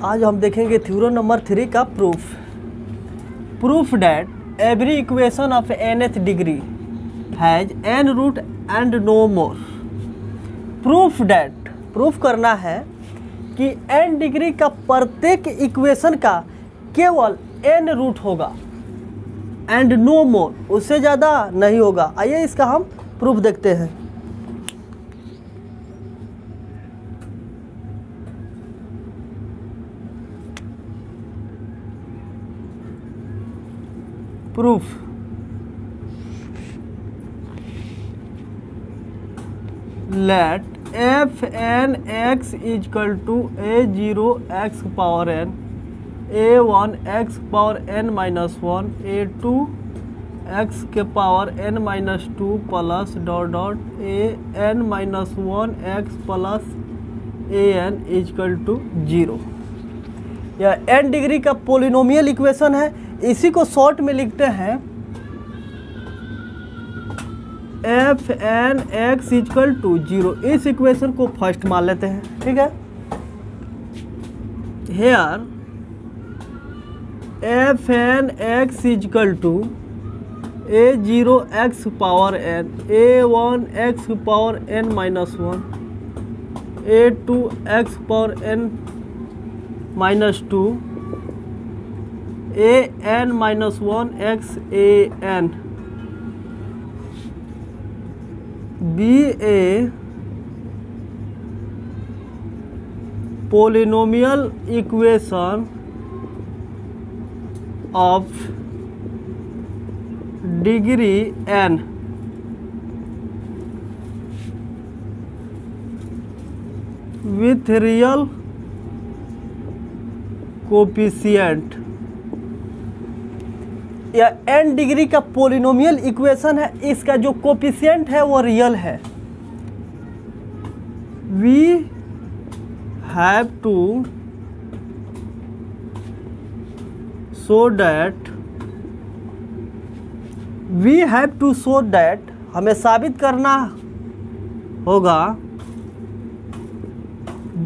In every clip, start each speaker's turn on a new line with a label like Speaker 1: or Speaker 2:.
Speaker 1: आज हम देखेंगे थ्योरम नंबर 3 का proof that every equation of nth degree has n root and no more. Proof करना है कि n डिग्री का प्रत्येक इक्वेशन का केवल n रूट होगा एंड नो मोर, उससे ज़्यादा नहीं होगा। आइए इसका हम प्रूफ देखते हैं। Proof let f n x equal to a0 x power n, a1 x power n minus 1, a2 x के power n minus 2 plus dot dot a n minus 1 x plus a n equal to 0। यह n degree का polynomial equation है। इसी को short में लिखते हैं f n x equal to 0। इस इक्वेशन को फर्स्ट मान लेते हैं, ठीक है। Here f n x equal to a0 x power n, a1 x power n minus 1, a2 x power n minus 2, a n minus 1 x a n be a polynomial equation of degree n with real coefficient. यह n degree का polynomial equation है। इसका जो coefficient है वो real है। We have to show that हमें साबित करना होगा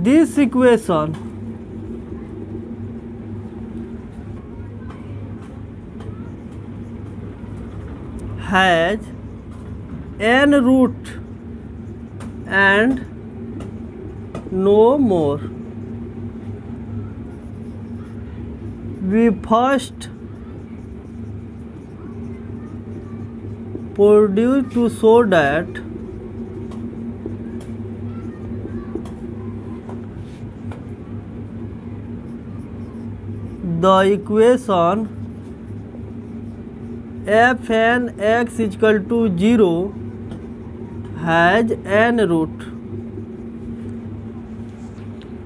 Speaker 1: this equation has n root and no more। We first produce to show that the equation f n x equal to 0 has n root.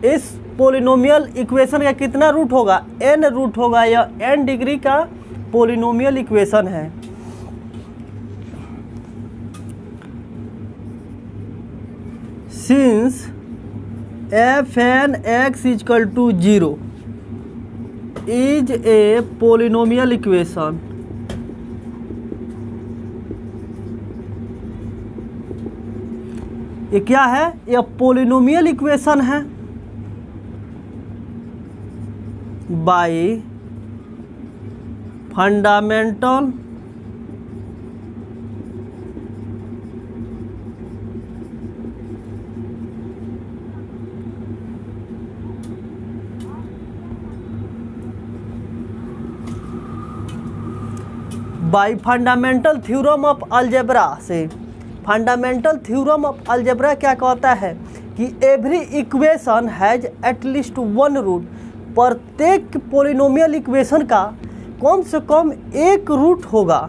Speaker 1: इस polynomial equation का कितना root होगा? n root होगा। यह n डिग्री का polynomial equation है। Since f n x equal to 0 is a polynomial equation, ये क्या है? यह पोलिनोमियल इक्वेशन है by fundamental theorem of algebra से। फंडामेंटल थ्योरम ऑफ अलजेब्रा क्या कहता है कि every equation has at least 1 root. प्रत्येक पोलिनोमियल इक्वेशन का कम से कम एक रूट होगा।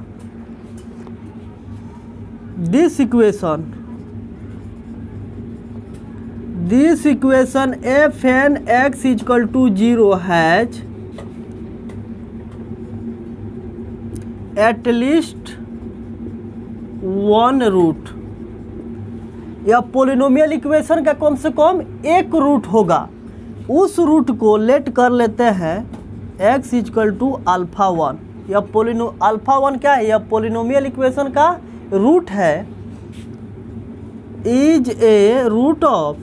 Speaker 1: This equation f n x equal to 0 has at least 1 root. यह पोलिनोमियल इक्वेशन का कम से कम एक रूट होगा। उस रूट को लेट कर लेते हैं x इजकल टू अल्फा 1। यह अल्फा 1 क्या है? यह पोलिनोमियल इक्वेशन का रूट है। Is a root of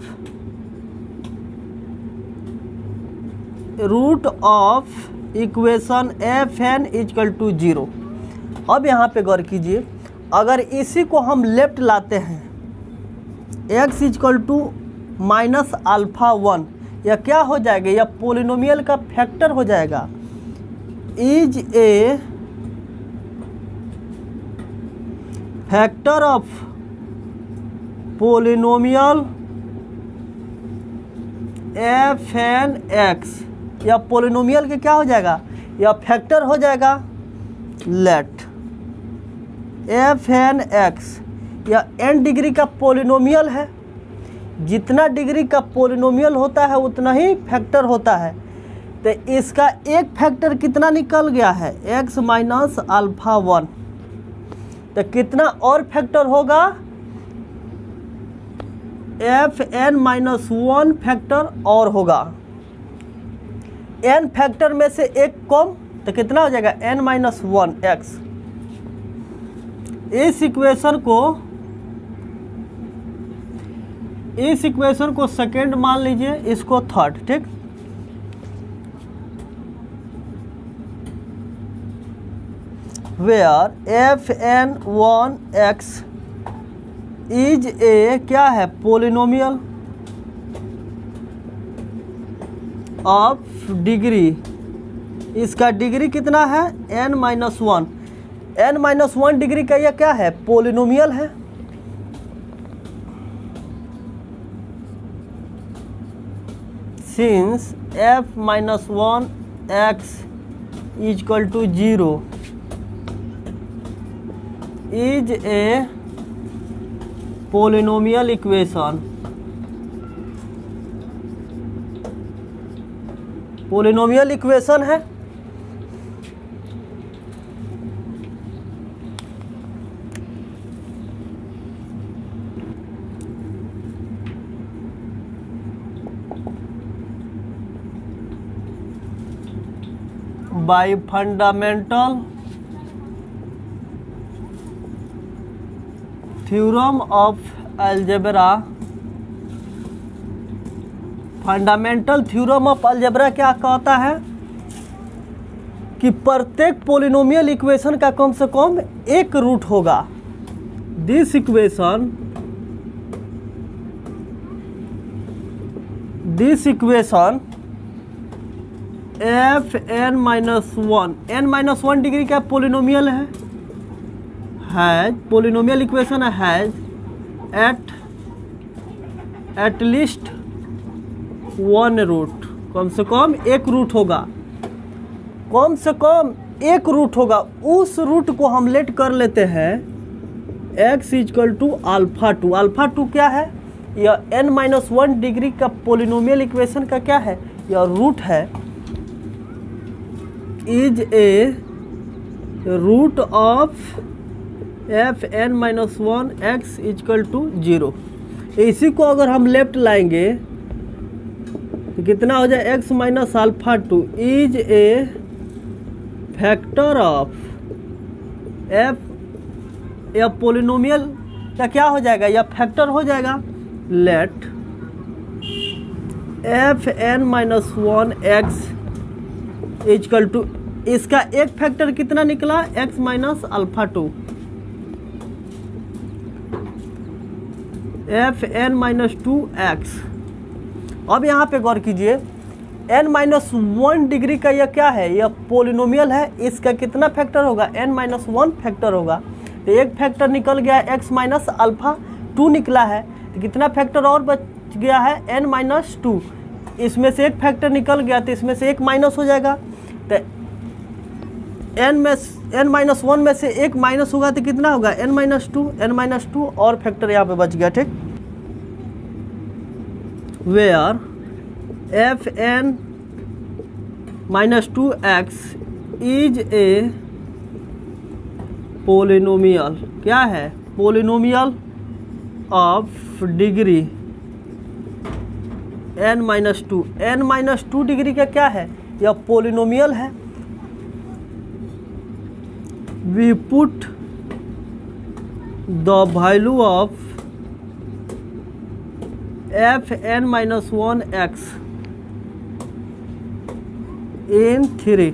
Speaker 1: root of equation f n equal to 0। अब यहाँ पे गौर कीजिए, अगर इसी को हम लेफ्ट लाते हैं x equal to minus alpha 1, या क्या हो जाएगा, या पोलिनोमियल का फैक्टर हो जाएगा। Is a factor of polynomial f n x, या पोलिनोमियल के क्या हो जाएगा, या फैक्टर हो जाएगा। लेट एफ एन एक्स, या n डिग्री का पोलिनोमियल है, जितना डिग्री का पोलिनोमियल होता है उतना ही फैक्टर होता है। तो इसका एक फैक्टर कितना निकल गया है, x माइनस अल्फा 1। तो कितना और फैक्टर होगा, एफ एन माइनस 1 फैक्टर और होगा। n फैक्टर में से एक कम, तो कितना हो जाएगा, n माइनस 1 x। इस इक्वेशन को सेकेंड मान लीजिए, इसको थर्ड, ठीक। Where f n 1 x is a क्या है, पोलिनोमियल ऑफ डिग्री, इसका डिग्री कितना है, n minus 1। n minus 1 degree का यह क्या है, पोलिनोमियल है। Since f minus 1 x equal to 0 is a polynomial equation, polynomial equation है। By fundamental theorem of algebra. Fundamental theorem of algebra क्या कहता है कि प्रत्येक पोलिनोमियल इक्वेशन का कम से कम एक रूट होगा। This equation f n minus 1, n minus 1 degree का पोलिनोमियल है, polynomial equation has at least 1 root, कम से कम एक रूट होगा, कम से कम एक रूट होगा। उस रूट को हम लेट कर लेते हैं x equal to alpha 2। Alpha 2 क्या है, यह n माइनस 1 डिग्री का पोलिनोमियल इक्वेशन का क्या है, यह रूट है। Is a root of f n minus 1 x equal to 0। इसी को अगर हम लेफ्ट लाएंगे तो कितना हो जाए, x minus alpha 2 is a factor of f, या पोलिनोमियल का क्या हो जाएगा, या फैक्टर हो जाएगा। Let f n minus 1 x equal to, इसका एक फैक्टर कितना निकला, x minus alpha 2, f n minus 2 x. अब यहाँ पे गौर कीजिए, n माइनस 1 डिग्री का यह क्या है, यह पोलिनोमियल है। इसका कितना फैक्टर होगा, n माइनस 1 फैक्टर होगा। तो एक फैक्टर निकल गया, x माइनस अल्फा 2 निकला है। तो कितना फैक्टर और बच गया है, n माइनस 2। इसमें से एक फैक्टर निकल गया तो इसमें से एक माइनस हो जाएगा। तो n माइनस 1 में से एक माइनस होगा तो कितना होगा, n माइनस 2 और फैक्टर यहाँ पे बच गया, ठीक। Where f n minus 2 x is a polynomial, क्या है, polynomial of degree n minus 2। n minus 2 degree का क्या है, यह पोलिनोमियल है। We put the value of f n minus 1 x in 3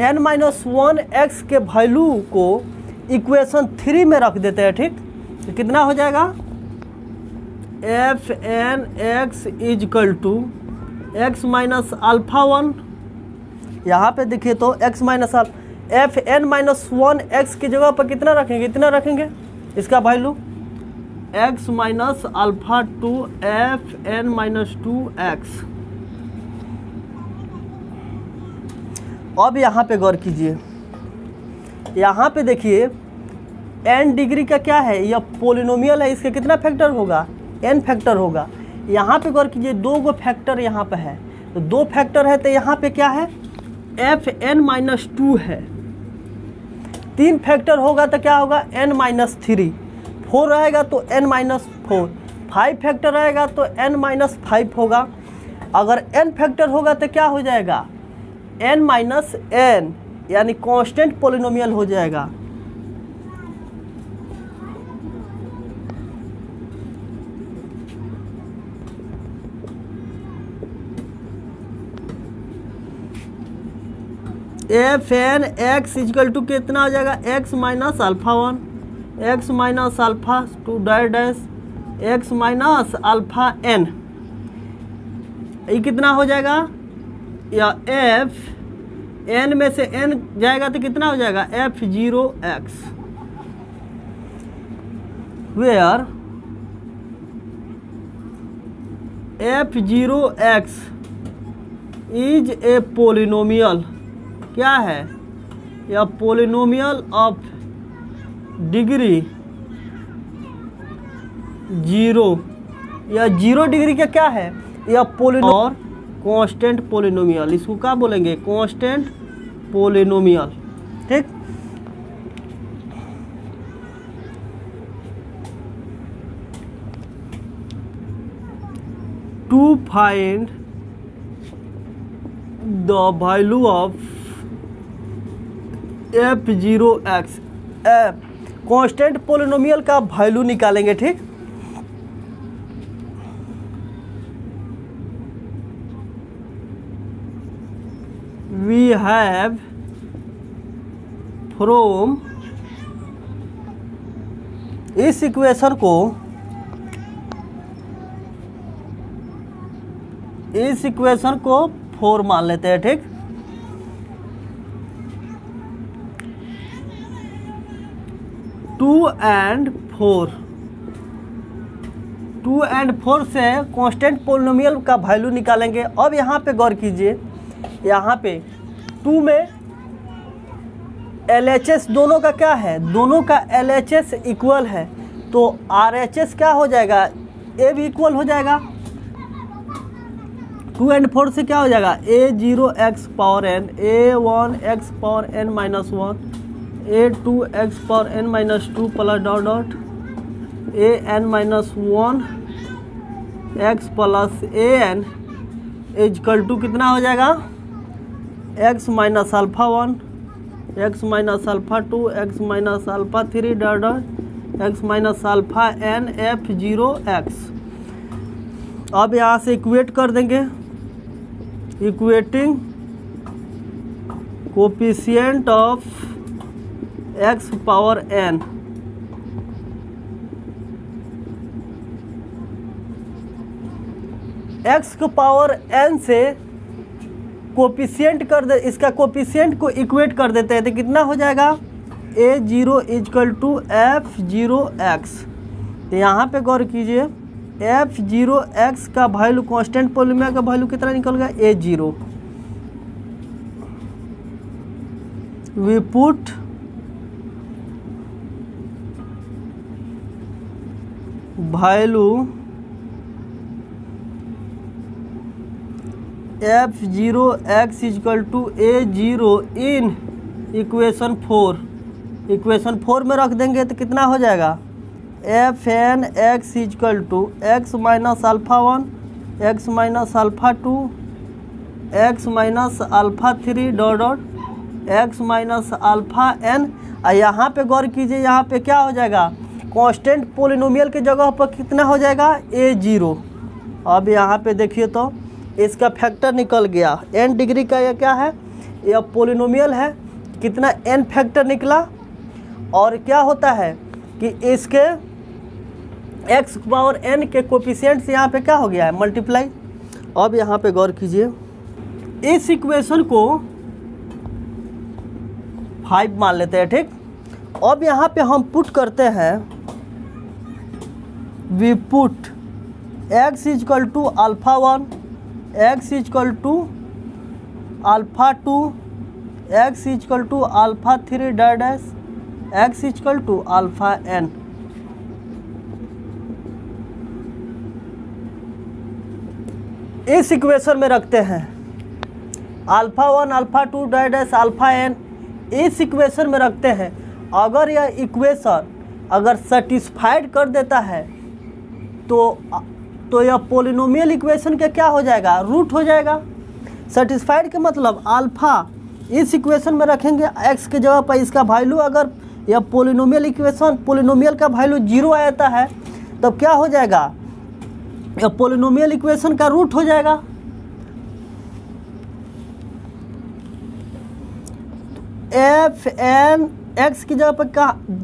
Speaker 1: n-1 x के वैल्यू को इक्वेशन 3 में रख देते हैं। ठीक, तो कितना हो जाएगा f n x equal to x minus alpha 1। यहाँ पे देखिए तो x minus f n minus 1 x की जगह पर कितना रखेंगे, इतना रखेंगे इसका value x minus alpha 2 f n minus 2 x. अब यहाँ पे गौर कीजिए, यहाँ पे देखिए n डिग्री का क्या है, यह पोलिनोमियल है, इसका कितना फैक्टर होगा, n फैक्टर होगा। यहाँ पे गौर कीजिए 2 गो फैक्टर यहाँ पे है, तो 2 फैक्टर है तो यहाँ पे क्या है एफ एन माइनस 2 है। 3 फैक्टर होगा तो क्या होगा n माइनस 3, 4 रहेगा तो n माइनस 4, 5 फैक्टर रहेगा तो n माइनस 5 होगा। अगर n फैक्टर होगा तो क्या हो जाएगा n माइनस n, यानी कांस्टेंट पोलिनोमियल हो जाएगा। F n x equal to कितना हो जाएगा x minus alpha 1, x minus alpha 2 dash x minus alpha n, ये कितना हो जाएगा, या एफ n में से n जाएगा तो कितना हो जाएगा f0x, where f0x is a polynomial, क्या है या पोलिनोमियल ऑफ डिग्री 0, या 0 डिग्री का क्या है या पोलिनोमियल और कांस्टेंट पोलिनोमियल, इसको क्या बोलेंगे कांस्टेंट पोलिनोमियल। ठीक, to find the value of f0x, constant polynomial का वैल्यू निकालेंगे। ठीक, वी हैव फ्रॉम इस इक्वेशन को 4 मान लेते हैं। ठीक, टू एंड फोर से कांस्टेंट पोलिनोमियल का वैल्यू निकालेंगे। अब यहाँ पे गौर कीजिए, यहाँ पे 2 में LHS दोनों का क्या है, दोनों का LHS इक्वल है, तो RHS क्या हो जाएगा, ए भी इक्वल हो जाएगा। 2 एंड 4 से क्या हो जाएगा a0x power n, a1x power n minus 1, a2x power n minus 2 plus dot dot an minus 1 x plus an equal to कितना हो जाएगा x minus alpha 1, x minus alpha 2, x minus alpha 3 dot dot x minus alpha n f0x। अब यहाँ से equate कर देंगे, equating coefficient of x power n, x को power n से कोफिशिएंट कर दे, इसका कोफिशिएंट को इक्वेट कर देते हैं तो कितना हो जाएगा a0 इजकल टू f0x। तो यहाँ पे गौर कीजिए f0x का वैल्यू कांस्टेंट पोलिनोमियल का वैल्यू कितना निकल गया a0। We put value f0x equal to a0 in equation 4। Equation 4 में रख देंगे तो कितना हो जाएगा fn x equal to x minus alpha 1, x minus alpha 2, x minus alpha 3 dot dot x minus alpha n। यहाँ पे गौर कीजिए, यहाँ पे क्या हो जाएगा कांस्टेंट पोलिनोमियल के जगह पर कितना हो जाएगा a0। अब यहाँ पे देखिए तो इसका फैक्टर निकल गया। n डिग्री का यह क्या है, यह पोलिनोमियल है, कितना n फैक्टर निकला। और क्या होता है कि इसके x पावर n के कोफिशिएंट से यहाँ पे क्या हो गया है, मल्टीप्लाई। अब यहाँ पे गौर कीजिए, इस इक्वेशन को 5 मान लेते हैं, ठीक। अब यहाँ पे हम पुट करते हैं, we put x equal to alpha 1, x equal to alpha 2, x equal to alpha 3 dash, x equal to alpha n। इस इक्वेशन में रखते हैं alpha 1 alpha 2 dash alpha n, इस इक्वेशन में रखते हैं। अगर यह इक्वेशन अगर सेटिस्फाइड कर देता है तो यह पोलिनोमियल इक्वेशन के क्या हो जाएगा, रूट हो जाएगा। सेटिस्फाइड का मतलब अल्फा इस इक्वेशन में रखेंगे, x के जगह पर इसका वैल्यू, अगर यह पोलिनोमियल इक्वेशन पोलिनोमियल का वैल्यू 0 आ जाता है तब क्या हो जाएगा, यह पोलिनोमियल इक्वेशन का रूट हो जाएगा। एफ एन एक्स की जगह पर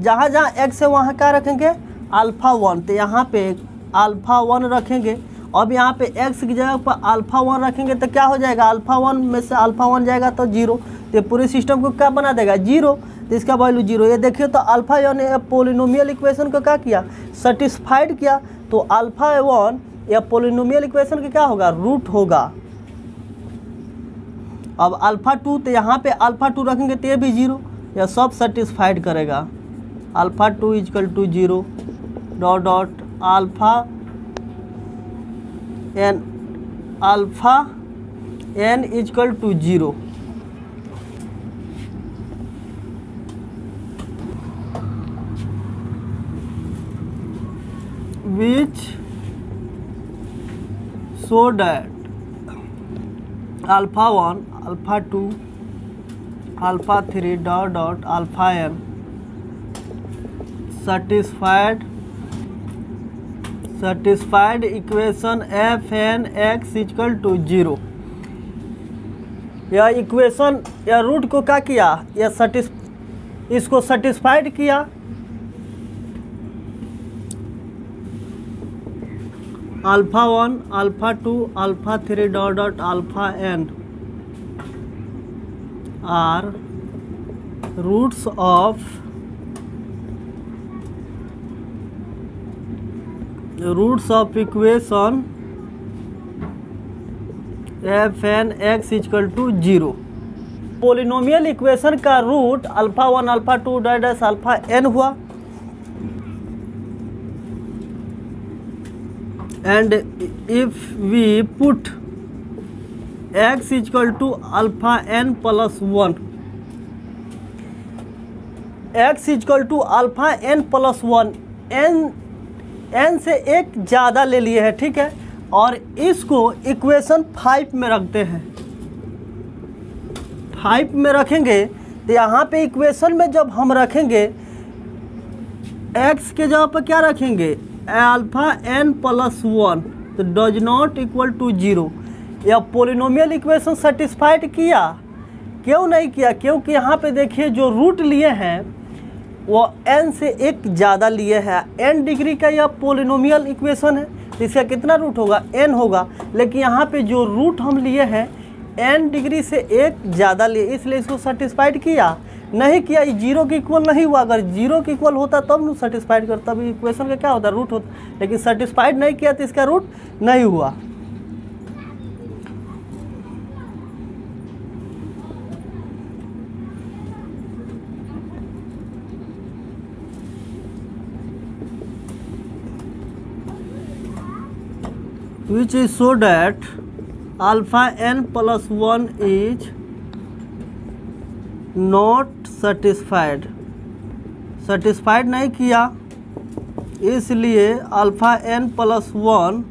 Speaker 1: जहाँ जहाँ एक्स है वहाँ क्या रखेंगे, अल्फा 1, तो यहाँ पे अल्फा 1 रखेंगे। अब यहाँ पे एक्स की जगह पर अल्फा 1 रखेंगे तो क्या हो जाएगा, अल्फा 1 में से अल्फा 1 जाएगा तो 0, तो पूरे सिस्टम को क्या बना देगा, 0, तो इसका वैल्यू 0। ये देखिए तो अल्फा 1 ने पोलिनोमियल इक्वेशन को क्या किया, सेटिस्फाइड किया, तो अल्फा 1 या पोलिनोमियल इक्वेशन का क्या होगा, रूट होगा। अब अल्फा 2, तो यहाँ पे अल्फा 2 रखेंगे तो ये भी 0, यह सब सेटिस्फाइड करेगा। Alpha 2 equal to 0 dot dot alpha n equal to 0। which so that alpha 1 alpha 2 alpha 3 dot dot alpha n satisfied equation f n x equal to 0। यह इक्वेशन या रूट को क्या किया, यह इसको सेटिस्फाइड किया। Alpha 1 alpha 2 alpha 3 dot dot alpha n are roots of equation f n x equal to 0। Polynomial equation का root alpha 1 alpha 2 dash alpha n हुआ। And if we put x equal to alpha n plus 1, x equal to alpha n plus 1, n से एक ज़्यादा ले लिए है, ठीक है, और इसको इक्वेशन 5 में रखते हैं। 5 में रखेंगे तो यहाँ पे इक्वेशन में जब हम रखेंगे x के जगह पर क्या रखेंगे, अल्फा n प्लस 1, तो डज नॉट इक्वल टू 0। यह पोलिनोमियल इक्वेशन सेटिस्फाइड किया, क्यों नहीं किया, क्योंकि यहाँ पे देखिए जो रूट लिए हैं वो n से एक ज़्यादा लिए हैं। n डिग्री का यह पोलिनोमियल इक्वेशन है, तो इसका कितना रूट होगा, n होगा। लेकिन यहाँ पे जो रूट हम लिए हैं n डिग्री से एक ज़्यादा लिए, इसलिए इसको सेटिस्फाइड किया नहीं किया, ये 0 के इक्वल नहीं हुआ। अगर 0 के इक्वल होता तब सेटिस्फाइड करता, तब इक्वेशन का क्या होता, रूट होता, लेकिन सेटिस्फाइड नहीं किया तो इसका रूट नहीं हुआ। which is so that alpha n plus 1 is not satisfied, satisfied नहीं किया, इसलिए alpha n plus 1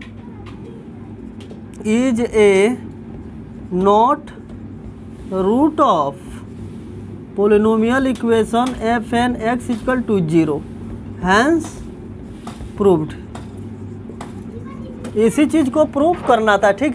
Speaker 1: is a not root of polynomial equation f n x equal to 0, hence proved. इसी चीज़ को प्रूव करना था, ठीक है।